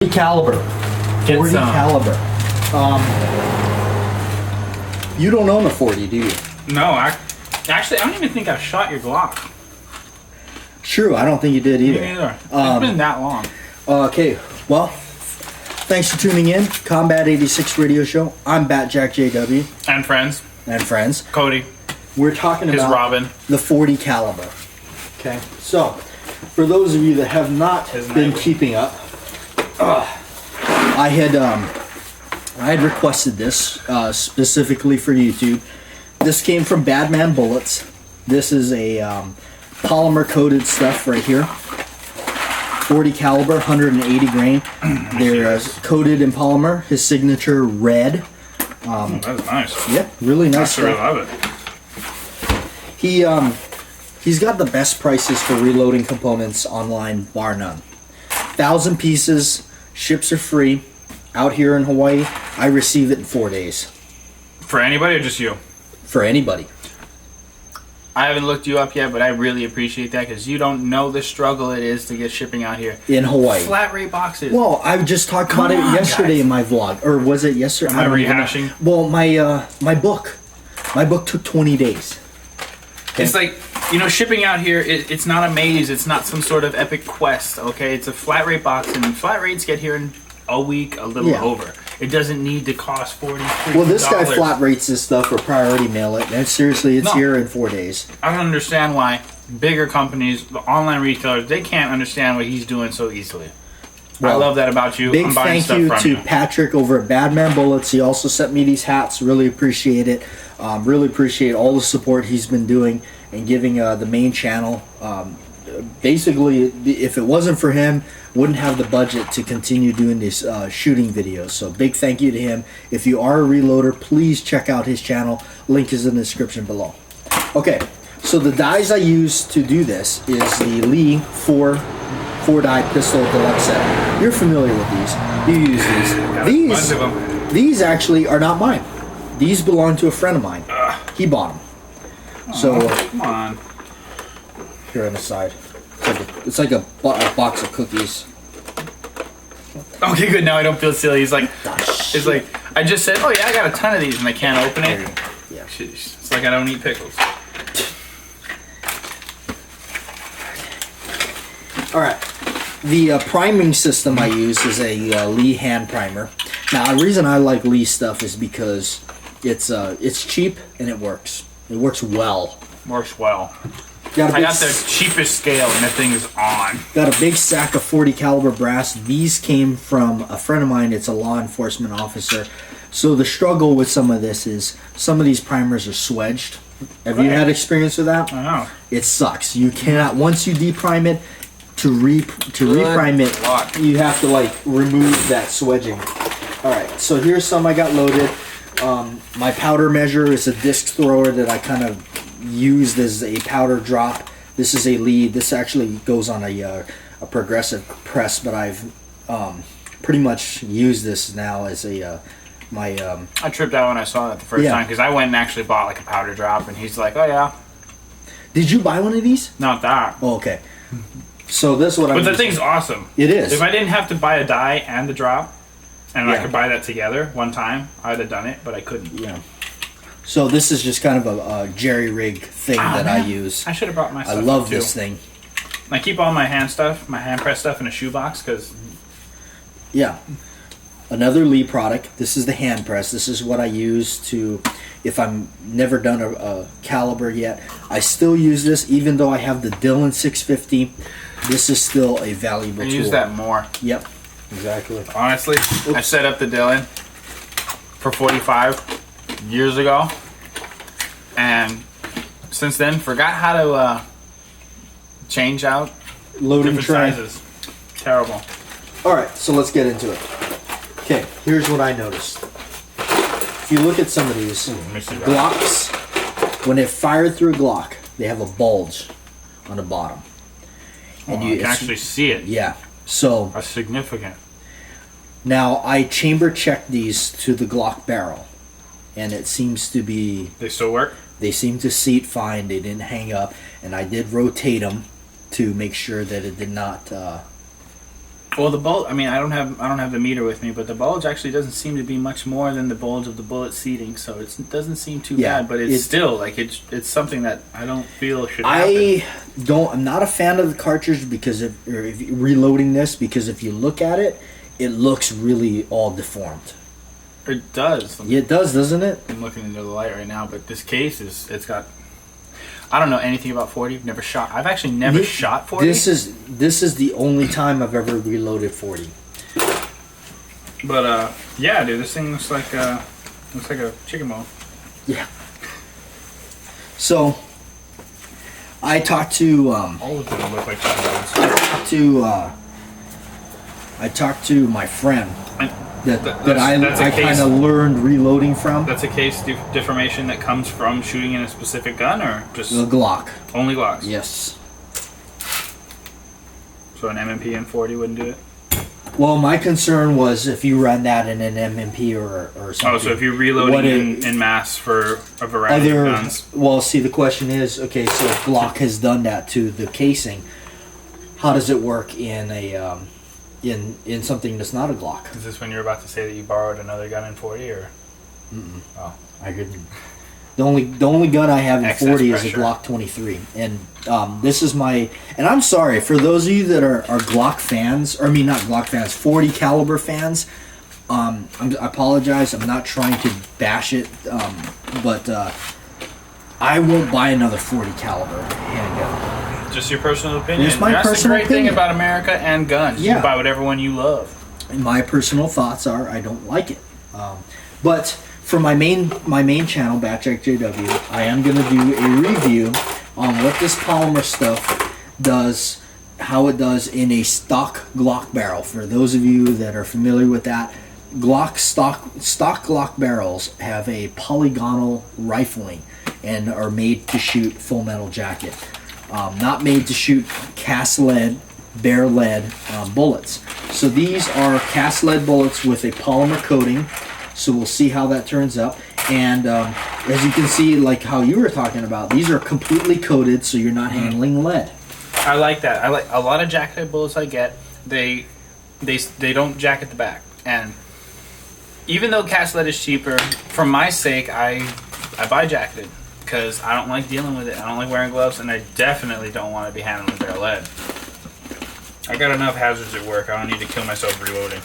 40 caliber. 40 caliber. You don't own a 40, do you? No, actually, I don't even think I've shot your Glock. True, I don't think you did either. Me neither. It's been that long. Okay, well, thanks for tuning in. Combat 86 Radio Show. I'm Bat-Jack JW. And friends. And friends. Cody. We're talking about Robin. The 40 caliber. Okay, so for those of you that have not been keeping up, I had requested this specifically for YouTube. This came from Badman Bullets. This is a polymer coated stuff right here. 40 caliber, 180 grain. They're coated in polymer. His signature red. That's nice. Yeah, really nice stuff. I love it. He's got the best prices for reloading components online, bar none. 1,000 pieces, ships are free. Out here in Hawaii, I receive it in 4 days. For anybody or just you? For anybody. I haven't looked you up yet, but I really appreciate that because you don't know the struggle it is to get shipping out here. In Hawaii. Flat rate boxes. Well, I just talked about it yesterday guys. In my vlog. Or was it yesterday? Am I rehashing? Well, my book. My book took 20 days. Okay. It's like, shipping out here, it's not a maze. It's not some sort of epic quest, okay? It's a flat rate box, and flat rates get here in a week, a little over. It doesn't need to cost $40. Well, this guy flat rates this stuff or priority mail it, and seriously, it's here in 4 days. I don't understand why bigger companies, the online retailers, they can't understand what he's doing so easily. Well, I love that about you. Big thank you to Patrick over at Badman Bullets. He also sent me these hats. Really appreciate it. Really appreciate all the support he's been doing and giving the main channel. Basically, if it wasn't for him, wouldn't have the budget to continue doing these shooting videos. So big thank you to him. If you are a reloader, please check out his channel. Link is in the description below. Okay, so the dies I use to do this is the Lee 4-die pistol deluxe set. You're familiar with these. You use these. These actually are not mine. These belong to a friend of mine. He bought them. So come on. Here on the side. It's like a box of cookies. Okay, good. Now I don't feel silly. It's like I just said, oh yeah, I got a ton of these, and I can't open it. Yeah. Jeez. It's like I don't eat pickles. All right. The priming system I use is a Lee hand primer. Now, the reason I like Lee stuff is because it's cheap and it works. It works well. Works well. I got the cheapest scale and that thing is on. Got a big sack of 40 caliber brass. These came from a friend of mine. It's a law enforcement officer. So the struggle with some of this is some of these primers are swedged. Have you had experience with that? I know. It sucks. You cannot, once you deprime it, to reprime it, you have to remove that swedging. Alright, so here's some I got loaded. My powder measure is a disc thrower that I kind of used as a powder drop. This is a lead. This actually goes on a progressive press, but I've pretty much used this now as a I tripped out when I saw that the first time because I went and actually bought a powder drop, and he's like, oh yeah. Did you buy one of these? Not that. Oh, okay. So this is what I'm But the thing's awesome. It is. If I didn't have to buy a die and the drop, and I could buy that together one time, I'd have done it, but I couldn't. Yeah. So this is just kind of a jerry rig thing that I use. I should have brought my stuff. I love this thing. I keep all my hand press stuff in a shoebox because. Yeah. Another Lee product. This is the hand press. This is what I use to, if I'm never done a caliber yet. I still use this even though I have the Dillon 650. This is still a valuable tool. I use that more. Yep. Exactly. Honestly, I set up the Dillon for 45 years ago, and since then forgot how to change out loading different sizes. Terrible. All right, so let's get into it. Okay, here's what I noticed. If you look at some of these Glocks, when they fire through a Glock, they have a bulge on the bottom, and you can actually see it. Yeah. So that's significant. Now I chamber checked these to the Glock barrel, and it seems to be. They still work? They seem to seat fine. They didn't hang up, and I did rotate them to make sure that it did not. Well, the bulge. I mean, I don't have the meter with me, but the bulge actually doesn't seem to be much more than the bulge of the bullet seating, so it doesn't seem too bad. But it's still like it's something that I don't feel should happen. I'm not a fan of the cartridge because if reloading this, because if you look at it, it looks really all deformed. It does. Yeah, it does, doesn't it? I'm looking into the light right now, but this case it's got. I don't know anything about 40. Never shot. I've actually never shot 40. This is the only time I've ever reloaded 40. But yeah, dude, this thing looks like a chicken bone. Yeah. So, I talked to all of them look like chicken bones. I talked to my friend that that's I kind of learned reloading from. That's a case deformation that comes from shooting in a specific gun, or just the Glock. Only Glocks. Yes. So an M&P and 40 wouldn't do it. Well, my concern was if you run that in an M&P or something. Oh, so if you're reloading in mass for a variety of guns. Well, see, the question is, okay, so if Glock has done that to the casing, how does it work in a in something that's not a Glock? Is this when you're about to say that you borrowed another gun in 40, or? Mm-mm. Oh, I didn't. The only gun I have in Excess 40 pressure. is a Glock 23, and this is my. And I'm sorry for those of you that are Glock fans, or I mean not Glock fans, 40 caliber fans. I apologize. I'm not trying to bash it, but I won't buy another 40 caliber handgun. just your personal opinion. It's my That's personal the great thing opinion. about America and guns. Yeah. You buy whatever one you love. And my personal thoughts are I don't like it. But for my main channel, Backjack JW, I am going to do a review on what this polymer stuff does, how it does in a stock Glock barrel. For those of you that are familiar with that, stock Glock barrels have a polygonal rifling and are made to shoot full metal jacket. Not made to shoot cast lead, bare lead bullets. So these are cast lead bullets with a polymer coating. So we'll see how that turns out. And as you can see, like how you were talking about, these are completely coated, so you're not handling lead. I like that. I like a lot of jacketed bullets I get. They don't jacket the back, and even though cast lead is cheaper, for my sake, I buy jacketed because I don't like dealing with it. I don't like wearing gloves, and I definitely don't want to be handling bare lead. I got enough hazards at work. I don't need to kill myself reloading.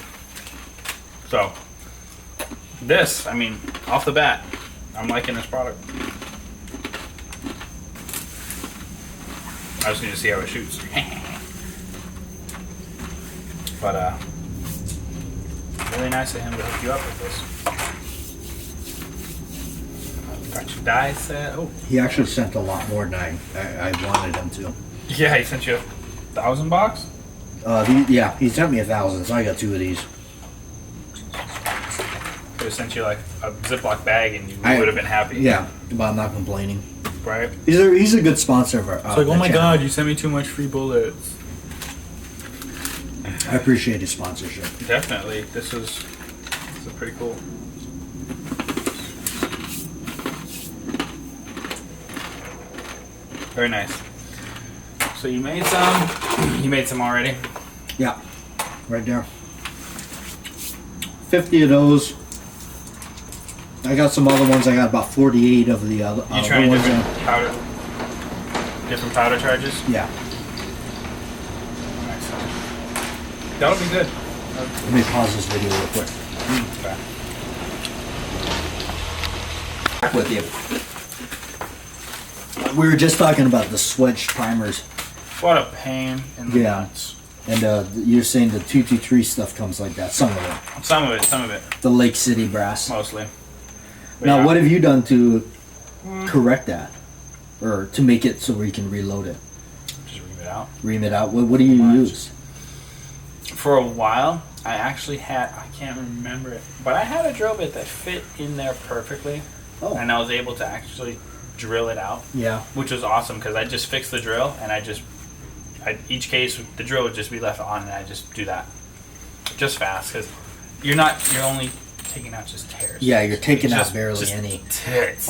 So this, I mean, off the bat, I'm liking this product. I just need to see how it shoots. But really nice of him to hook you up with this. Got your dice set. Oh, He actually sent a lot more than I wanted him to. yeah, he sent you $1,000. He sent me 1,000, so I got 2 of these. Could have sent you like a Ziploc bag, and you would have been happy. Yeah, but I'm not complaining. Right. He's a good sponsor of our. It's like, oh my god, you sent me too much free bullets. I appreciate his sponsorship. Definitely, this is pretty cool. Very nice. So you made some. You made some already. Yeah, right there. 50 of those. I got some other ones. I got about 48 of the other. You trying ones. different powder charges? Yeah. Nice. That'll be good. Let me pause this video real quick. Okay. Back with you. We were just talking about the Swedge primers. What a pain in the Yeah. nuts. And you're saying the 223 stuff comes like that. Some of it. Some of it, The Lake City brass. mostly. But Now, yeah. what have you done to correct that? Or to make it so we can reload it? Just ream it out. Ream it out? What do you use? For a while, I actually had, I can't remember it, but I had a drill bit that fit in there perfectly. Oh. And I was able to actually drill it out, Yeah. which was awesome because I just fixed the drill, and each case, the drill would just be left on, and I just do that. Just fast, because you're only taking out just tears. Yeah, you're taking out Just- barely just any. tears.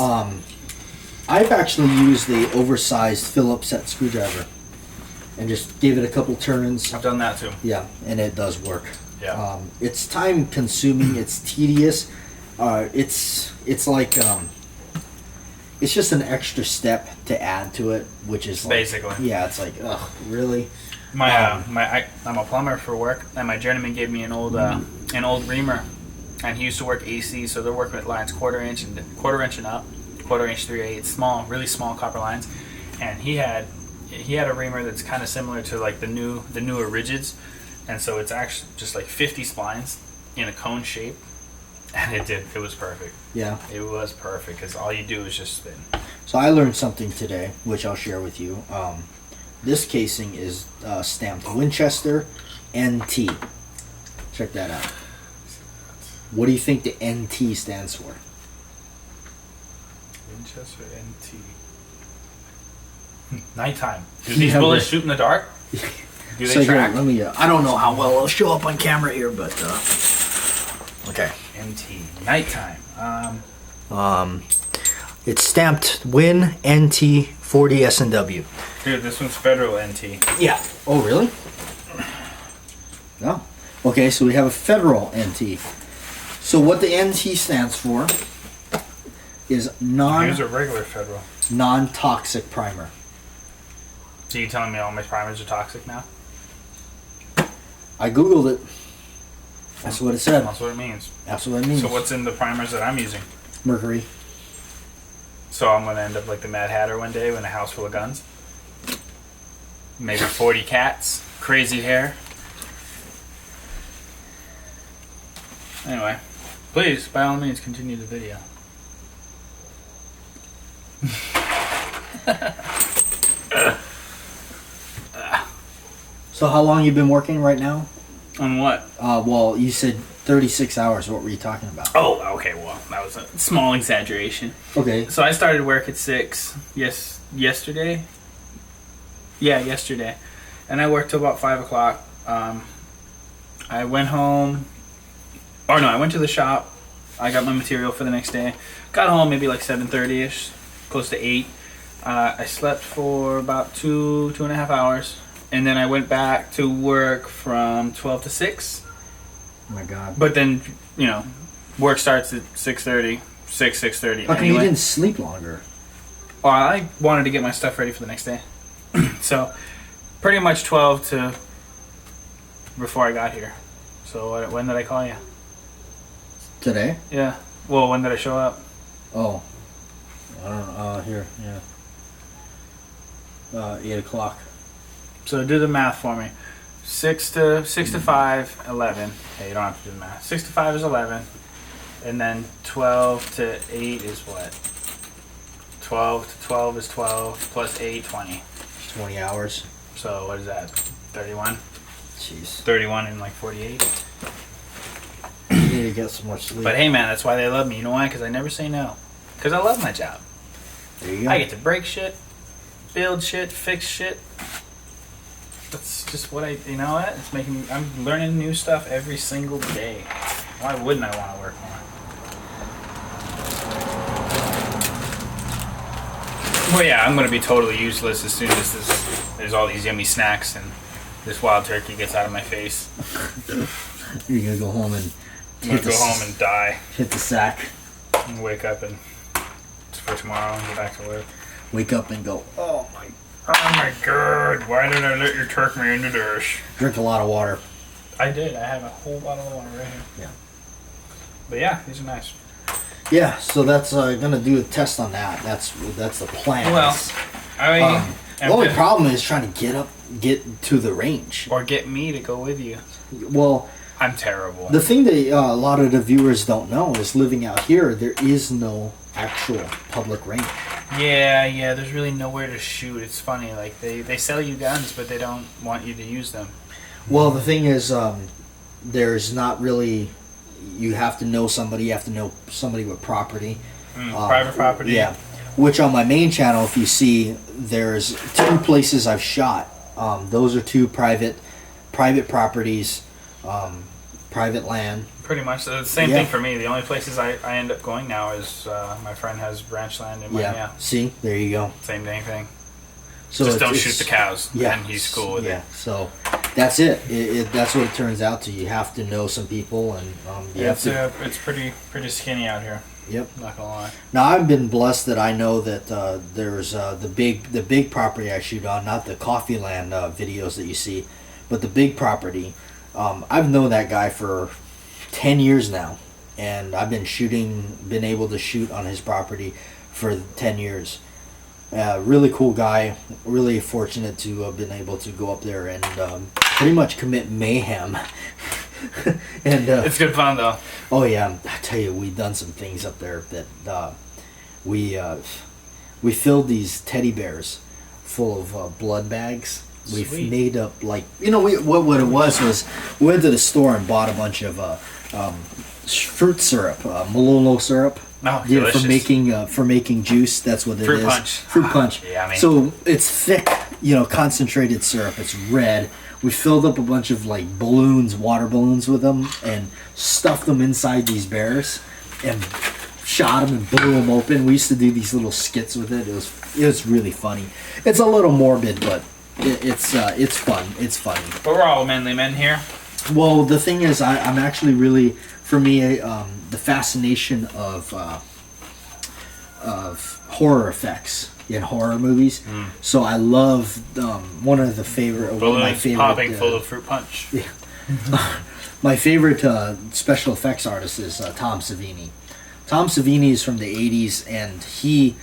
I've actually used the oversized Phillips set screwdriver. and just give it a couple turns. I've done that too. Yeah, and it does work. Yeah. It's time consuming. It's tedious. It's like it's just an extra step to add to it, which is like, Basically. yeah. It's like, ugh, really. I'm a plumber for work, and my journeyman gave me an old reamer, and he used to work AC, so they're working with lines quarter inch and up, quarter inch 3/8, small, really small copper lines, and he had a reamer that's kind of similar to like the newer rigids, and so it's actually just like 50 splines in a cone shape, and it was perfect. Yeah. It was perfect because all you do is just spin. So I learned something today, which I'll share with you. This casing is stamped Winchester NT. Check that out. What do you think the NT stands for? Winchester NT. Nighttime. Do these bullets shoot in the dark? Do they So here, track? let me. I don't know how well it'll show up on camera here, but okay. NT. Nighttime. It's stamped Win NT 40 S&W. Dude, this one's Federal NT. Yeah. Oh, really? No. Okay, so we have a Federal NT. So what the NT stands for is Here's a regular Federal. non-toxic primer. So you telling me all my primers are toxic now? I googled it. That's what it said. That's what it means. That's what it means. So what's in the primers that I'm using? Mercury. So I'm going to end up like the Mad Hatter one day in a house full of guns? Maybe 40 cats, crazy hair. Anyway, please, by all means, continue the video. So how long you been working right now? On what? Well, you said 36 hours. What were you talking about? Oh, okay, well, that was a small exaggeration. Okay. So I started work at 6. Yes, yesterday. Yeah, yesterday, and I worked till about 5 o'clock. I went home. Or no, I went to the shop. I got my material for the next day. Got home maybe like 7:30ish, close to 8. I slept for about 2.5 hours, and then I went back to work from 12 to 6. Oh my God. But then, work starts at 6:30, 6:30. How come you didn't sleep longer? Well, I wanted to get my stuff ready for the next day. So, pretty much 12 to before I got here. So, when did I call you? Today? Yeah. Well, when did I show up? Oh. I don't know. Here, yeah. 8 o'clock. So, do the math for me. 6 to 5, 11. Hey, you don't have to do the math. 6 to 5 is 11. And then 12 to 8 is what? 12 to 12 is 12 plus 8, 20. 20 hours. So, what is that? 31? Jeez. 31 and like 48. You need to get some more sleep. But hey, man, that's why they love me. You know why? Because I never say no. Because I love my job. There you go. I get to break shit, build shit, fix shit. That's just what you know what? I'm learning new stuff every single day. Why wouldn't I want to work more? Well, yeah, I'm going to be totally useless as soon as there's all these yummy snacks and this wild turkey gets out of my face. You're going to go home and I'm going to go home and die. hit the sack. And wake up and it's for tomorrow and go back to work. Wake up and go, oh my. Oh my God, why did I let you turk me into this? Drink a lot of water. I did. I have a whole bottle of water right here. Yeah. But yeah, these are nice. Yeah, so that's gonna do a test on that. That's the plan. Well, I mean, the only problem is trying to get to the range. or get me to go with you. Well, I'm terrible. the thing that a lot of the viewers don't know is living out here, there is no actual public range. Yeah, there's really nowhere to shoot. It's funny, like they sell you guns, but they don't want you to use them. Well, the thing is, there's not really. You have to know somebody. You have to know somebody with property. Private property. Yeah. Which on my main channel, if you see, there's 2 places I've shot. Those are 2 private properties, private land. Pretty much the same thing for me. The only places I end up going now is my friend has ranch land in Miami. Yeah. See, there you go. Same dang thing. So just don't shoot the cows. Yeah, and he's cool with it. So that's it. That's what it turns out to. You have to know some people, and you have to. It's pretty skinny out here. Yep. Not gonna lie. Now I've been blessed that I know that there's the big property I shoot on, not the Coffee Land videos that you see, but the big property. I've known that guy for 10 years now, and I've been able to shoot on his property for 10 years. Really cool guy. Really fortunate to have been able to go up there and pretty much commit mayhem. And it's good fun though. Oh yeah, I tell you, we've done some things up there that we filled these teddy bears full of blood bags. Sweet. We've made up what it was we went to the store and bought a bunch of fruit syrup, Malolo syrup. Oh, Yeah, delicious. for making juice. That's what it is. Fruit punch. Fruit punch. Yeah, I mean. So it's thick, concentrated syrup. It's red. We filled up a bunch of like balloons, water balloons with them, and stuffed them inside these bears, and shot them and blew them open. We used to do these little skits with it. It was really funny. It's a little morbid, but it's fun. It's funny. But we're all manly men here. Well, the thing is, I'm actually really, for me, the fascination of horror effects in horror movies. So I love one of my favorite Popping full of fruit punch. my favorite special effects artist is Tom Savini. Tom Savini is from the 80s, and he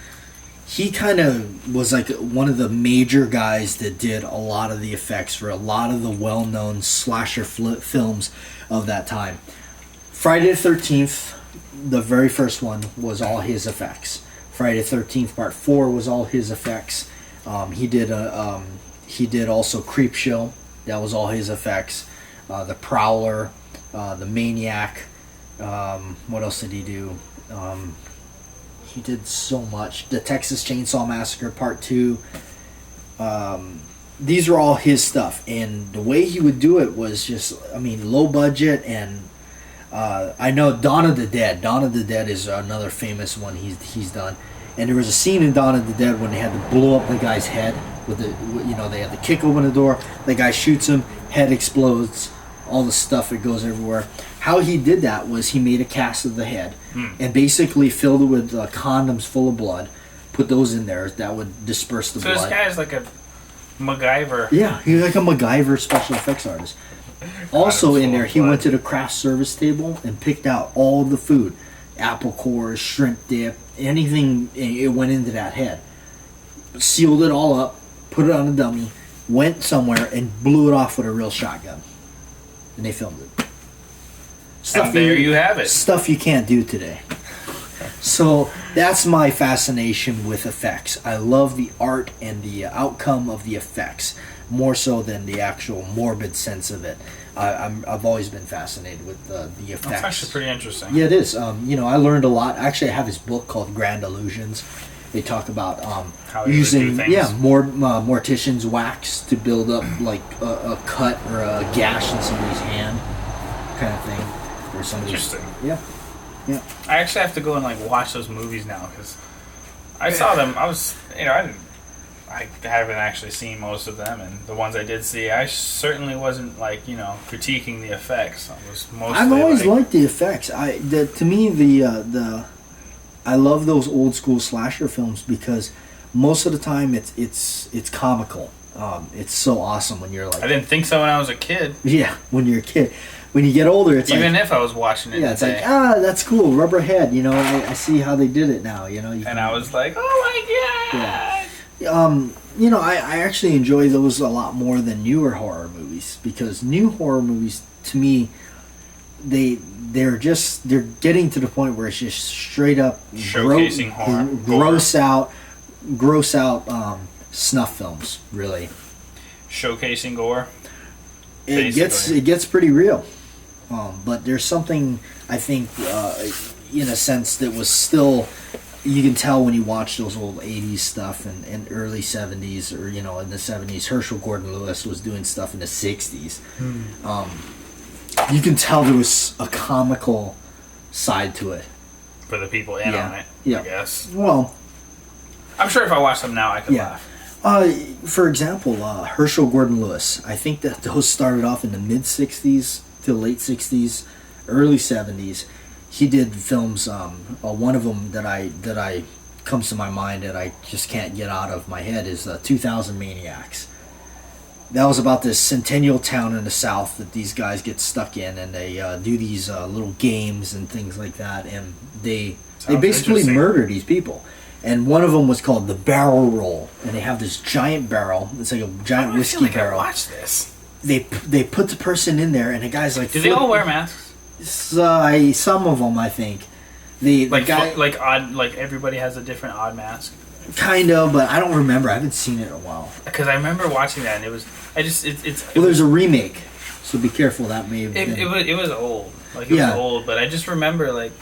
kind of was like one of the major guys that did a lot of the effects for a lot of the well-known slasher films of that time. Friday the 13th, the very first one, was all his effects. Friday the 13th Part 4 was all his effects. He did also Creepshow. That was all his effects. The Prowler, the Maniac. What else did he do? He did so much. The Texas Chainsaw Massacre Part 2. These are all his stuff. And the way he would do it was just, low budget. And I know Dawn of the Dead. Dawn of the Dead is another famous one he's done. And there was a scene in Dawn of the Dead when they had to blow up the guy's head. They had to kick open the door. The guy shoots him. Head explodes. All the stuff, it goes everywhere. How he did that was he made a cast of the head and basically filled it with condoms full of blood, put those in there that would disperse the blood. So this guy is like a MacGyver. Yeah, he's like a MacGyver special effects artist. Also in there, he went to the craft service table and picked out all the food. Apple cores, shrimp dip, anything, it went into that head. Sealed it all up, put it on a dummy, went somewhere and blew it off with a real shotgun. And they filmed it. And there you have it. Stuff you can't do today. So that's my fascination with effects. I love the art and the outcome of the effects more so than the actual morbid sense of it. I've always been fascinated with the effects. That's actually pretty interesting. Yeah, it is. I learned a lot. Actually, I have his book called Grand Illusions. They talk about how he using would do things. mortician's wax to build up like a cut or a gash in somebody's hand, kind of thing. Or somebody's, Interesting. Yeah. I actually have to go and like watch those movies now because I saw them. I haven't actually seen most of them, and the ones I did see, I certainly wasn't like critiquing the effects. I was mostly. I've always liked the effects. To me I love those old school slasher films because most of the time it's comical. It's so awesome when you're like. I didn't think so when I was a kid. Yeah, when you're a kid. When you get older, it's even like, if I was watching it. Yeah, it's like that's cool, Rubberhead. I see how they did it now. I was like, oh my god. Yeah. I actually enjoy those a lot more than newer horror movies because new horror movies to me, they're getting to the point where it's just straight up showcasing horror, gross out snuff films. Really, showcasing gore. It gets pretty real. But there's something, I think, in a sense that was still, you can tell when you watch those old 80s stuff and early 70s or, in the 70s. Herschel Gordon Lewis was doing stuff in the 60s. You can tell there was a comical side to it. For the people in on it, I guess. Well, I'm sure if I watched them now, I could laugh. For example, Herschel Gordon Lewis. I think that those started off in the mid '60s to late '60s, early '70s. He did films. One of them that I comes to my mind that I just can't get out of my head is 2000 Maniacs. That was about this centennial town in the South that these guys get stuck in, and they do these little games and things like that, and they basically murder these people. And one of them was called the Barrel Roll, and they have this giant barrel. It's like a giant whiskey barrel. I watched this. They put the person in there, and the guy's like. Do they all wear masks? Some of them, I think. The guy odd, like everybody has a different odd mask. Kind of, but I don't remember. I haven't seen it in a while. Because I remember watching that, and it was. There's a remake, so be careful. That may have been. It was old. Like it was old, but I just remember like.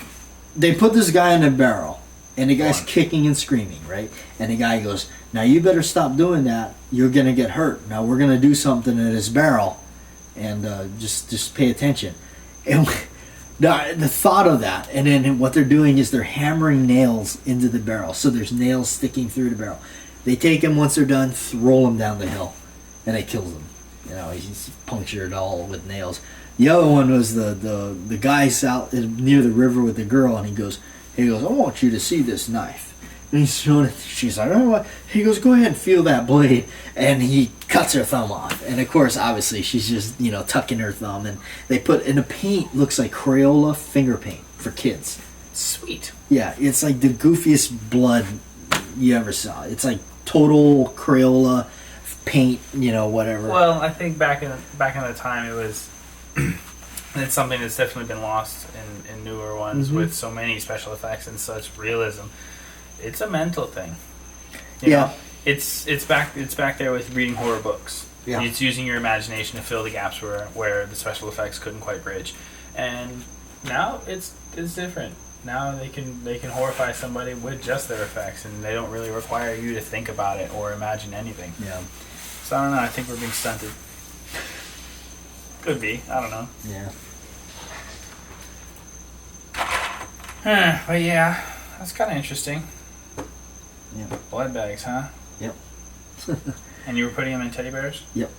They put this guy in a barrel. And the guy's kicking and screaming, right? And the guy goes, now you better stop doing that. You're going to get hurt. Now we're going to do something in this barrel. And just pay attention. And the thought of that, and then what they're doing is they're hammering nails into the barrel. So there's nails sticking through the barrel. They take him once they're done, roll him down the hill. And it kills him. You know, he's punctured all with nails. The other one was the guy's out near the river with the girl, and he goes, I want you to see this knife. And he's showing it. She's like, oh, what? He goes, go ahead and feel that blade. And he cuts her thumb off. And of course, obviously, she's just, tucking her thumb. And they put in the paint, looks like Crayola finger paint for kids. Sweet. Yeah, it's like the goofiest blood you ever saw. It's like total Crayola paint, whatever. Well, I think back in the time, it was. It's something that's definitely been lost in newer ones with so many special effects and such realism. It's a mental thing. You know? It's back there with reading horror books. Yeah. It's using your imagination to fill the gaps where the special effects couldn't quite bridge. And now it's different. Now they can horrify somebody with just their effects, and they don't really require you to think about it or imagine anything. Yeah. So I don't know, I think we're being stunted. Could be. I don't know. Yeah. But yeah, that's kind of interesting. Yeah. Blood bags, huh? Yep. And you were putting them in teddy bears? Yep.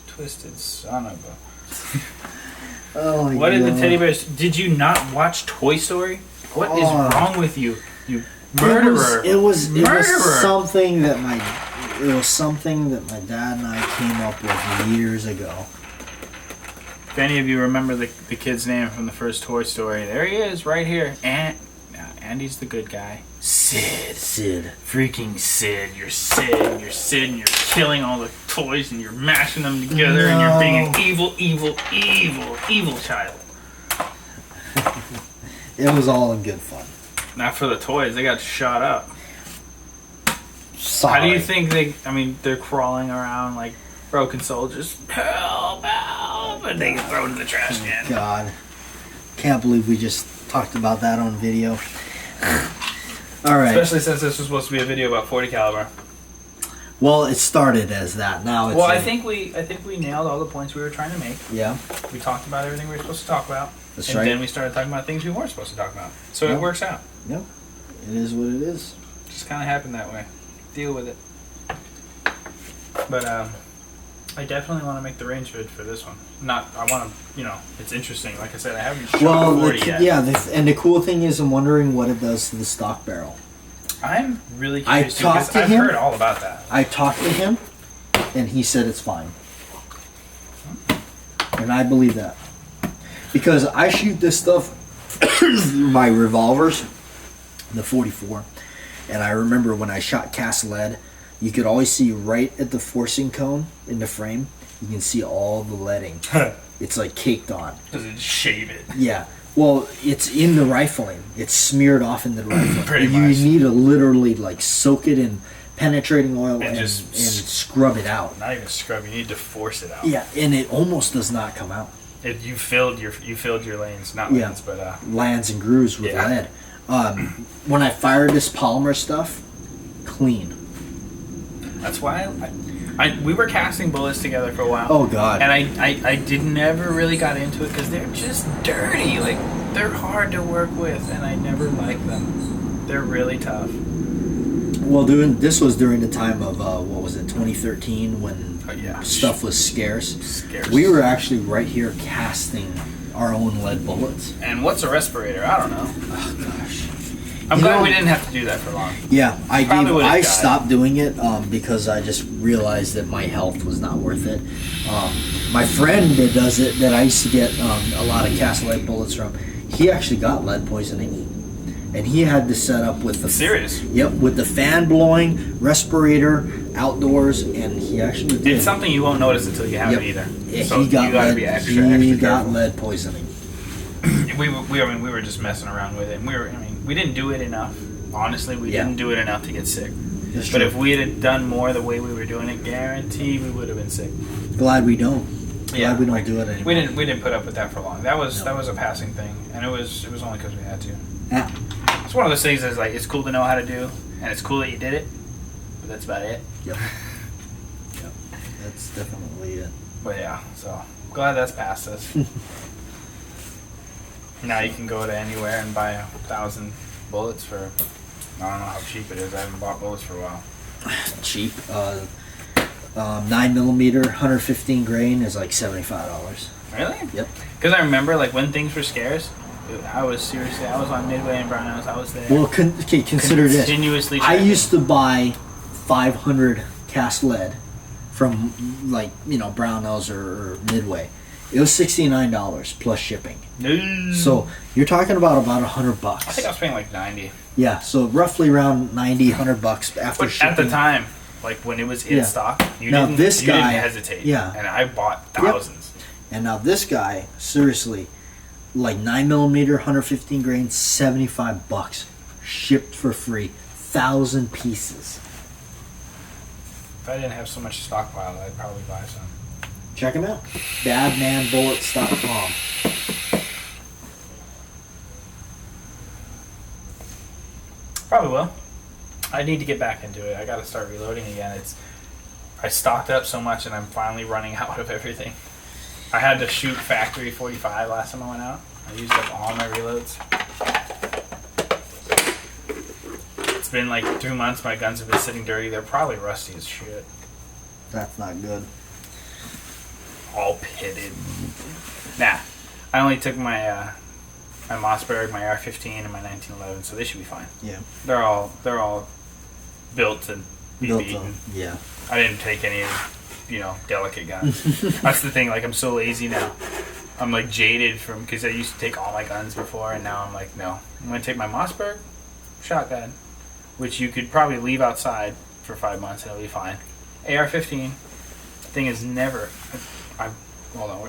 Twisted son of a... Oh, what did the teddy bears... Did you not watch Toy Story? What is wrong with you? You murderer. It was something that my dad and I came up with years ago. If any of you remember the kid's name from the first Toy Story, there he is, right here. Andy's the good guy. Sid. Freaking Sid. You're Sid, and you're killing all the toys, and you're mashing them together, and you're being an evil child. It was all in good fun. Not for the toys. They got shot up. Sorry. How do you think they're crawling around like broken soldiers? Help! And they get thrown in the trash can. God. Can't believe we just talked about that on video. All right. Especially since this was supposed to be a video about 40 caliber. Well, it started as that. Now it's. Well, I think we nailed all the points we were trying to make. Yeah. We talked about everything we were supposed to talk about. That's right. And then we started talking about things we weren't supposed to talk about. So It works out. Yep. It is what it is. Just kind of happened that way. Deal with it. But I definitely want to make the range vid for this one. I want to, it's interesting. Like I said, I haven't shot 40 yet. Yeah, and the cool thing is I'm wondering what it does to the stock barrel. I'm really curious because I've heard all about that. I talked to him, and he said it's fine. And I believe that. Because I shoot this stuff, my revolvers, the 44, and I remember when I shot cast lead, you could always see right at the forcing cone in the frame, you can see all the leading. It's like caked on. Does it shave it? Yeah. Well, it's in the rifling. It's smeared off in the rifling. Pretty much. You need to literally soak it in penetrating oil and just scrub it out. Not even scrub. You need to force it out. Yeah, and it almost does not come out. You filled your lanes, not lanes, but lands and grooves with lead. When I fired this polymer stuff, clean. That's why we were casting bullets together for a while. Oh God! And I never really got into it because they're just dirty. Like they're hard to work with, and I never liked them. They're really tough. Well, this was during the time of what was it, 2013, when stuff was scarce. We were actually right here casting our own lead bullets. And what's a respirator? I don't know. Oh gosh. I'm glad we didn't have to do that for long. Yeah, I died. stopped doing it because I just realized that my health was not worth it. My friend that does it, that I used to get a lot of cast lead bullets from, he actually got lead poisoning, and he had to set up with the serious. Yep, with the fan blowing, respirator, outdoors, and he actually did. It's something you won't notice until you have it either. Yeah, so he got you gotta lead, be extra got careful. lead poisoning. We were just messing around with it. And we didn't do it enough. Honestly, we didn't do it enough to get sick. That's but true. if we had done more the way we were doing it, guarantee we would have been sick. Glad we don't. Glad we don't do it anymore. We didn't put up with that for long. That was a passing thing, and it was only because we had to. Yeah. It's one of those things that's like, it's cool to know how to do, and it's cool that you did it, but that's about it. Yep. Yep. That's definitely it. But yeah, so glad that's past us. Now you can go to anywhere and buy 1,000 bullets for, I don't know how cheap it is. I haven't bought bullets for a while. Cheap. 9mm, 115 grain is like $75. Really? Yep. Because I remember, like, when things were scarce, I was on Midway and Brownhouse. I was there. Well, consider this. Continuously I checking. used to buy 500 cast lead from, like, Brownells or Midway. It was $69 plus shipping. No. So you're talking about $100. I think I was paying like 90. Yeah, so roughly around $90-$100 after But shipping. at the time, like when it was in stock, you Now didn't this guy- hesitate. yeah. And I bought thousands. And now this guy, seriously, like 9mm, 115 grain, $75, shipped for free, 1,000 pieces. If I didn't have so much stockpile, I'd probably buy some. Check them out. badmanbullets.com. Probably will. I need to get back into it. I got to start reloading again. I stocked up so much, and I'm finally running out of everything. I had to shoot factory 45 last time I went out. I used up all my reloads. It's been like 2 months. My guns have been sitting dirty. They're probably rusty as shit. That's not good. All pitted. Nah, I only took my my Mossberg, my AR-15, and my 1911, so they should be fine. Yeah. They're all built to be beaten. Yeah. I didn't take any, delicate guns. That's the thing. Like, I'm so lazy now. I'm like jaded because I used to take all my guns before, and now I'm like, no, I'm gonna take my Mossberg shotgun, which you could probably leave outside for 5 months and it'll be fine. AR-15 thing is never. Hold on.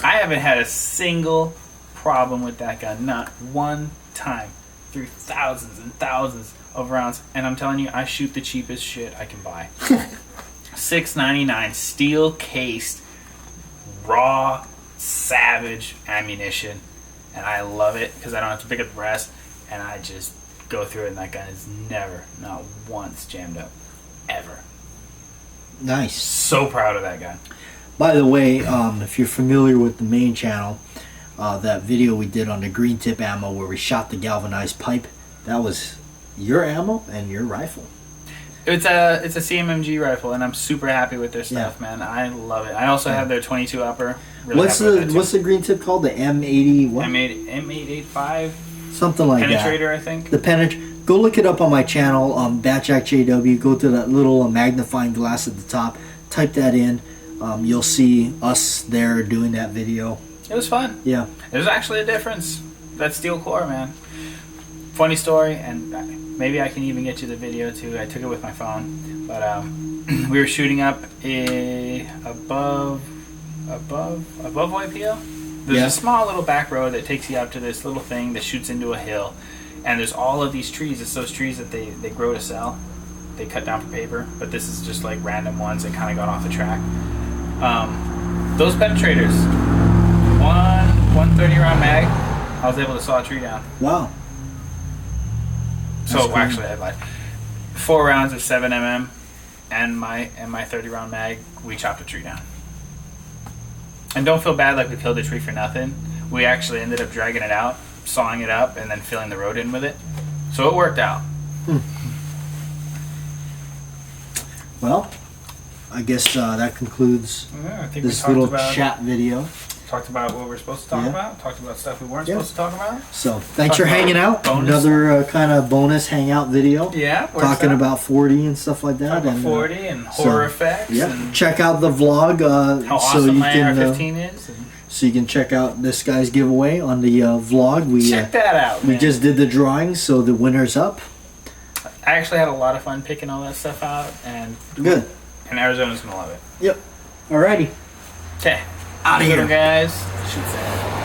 I haven't had a single problem with that gun. Not one time. Through thousands and thousands of rounds. And I'm telling you, I shoot the cheapest shit I can buy. $6.99 steel cased, raw, savage ammunition. And I love it because I don't have to pick up the brass. And I just go through it, and that gun is never, not once jammed up. Ever. Nice. So proud of that gun. By the way, if you're familiar with the main channel, that video we did on the green tip ammo where we shot the galvanized pipe, that was your ammo and your rifle. It's a CMMG rifle, and I'm super happy with their stuff, man. I love it. I also have their 22 upper. Really what's the green tip called? The M80 what? M885 something like penetrator, that. I think. The penetrator. Go look it up on my channel, Batjack JW. Go to that little magnifying glass at the top. Type that in. You'll see us there doing that video. It was fun. Yeah. There's actually a difference. That steel core, man. Funny story, and maybe I can even get you the video too. I took it with my phone, but we were shooting up above YPO. There's a small little back road that takes you up to this little thing that shoots into a hill, and there's all of these trees. It's those trees that they grow to sell. They cut down for paper, but this is just like random ones that kind of got off the track. Those penetrators, one 30 round mag, I was able to saw a tree down. Wow. So That's cool. Actually, I lied. 4 rounds of 7mm and my 30 round mag, we chopped a tree down. And don't feel bad like we killed a tree for nothing. We actually ended up dragging it out, sawing it up, and then filling the road in with it. So it worked out. Well, I guess that concludes Yeah, I think this we little talked about, chat video. talked about what we're supposed to talk Yeah. about. Talked about stuff we weren't Yeah. supposed to talk about. So thanks Talk for about hanging out. bonus Another kind of bonus hangout video. Yeah, works Talking out. about 40 and stuff like that. Talk about and 40 and horror effects. Yeah, And check out the vlog how so awesome you my can AR-15 is. And so you can check out this guy's giveaway on the vlog. We check that out. we Man. just did the drawing, so the winner's up. I actually had a lot of fun picking all that stuff out, and Good. Arizona's gonna love it. Yep. Alrighty. Okay, Out of little here. guys. Shoot that.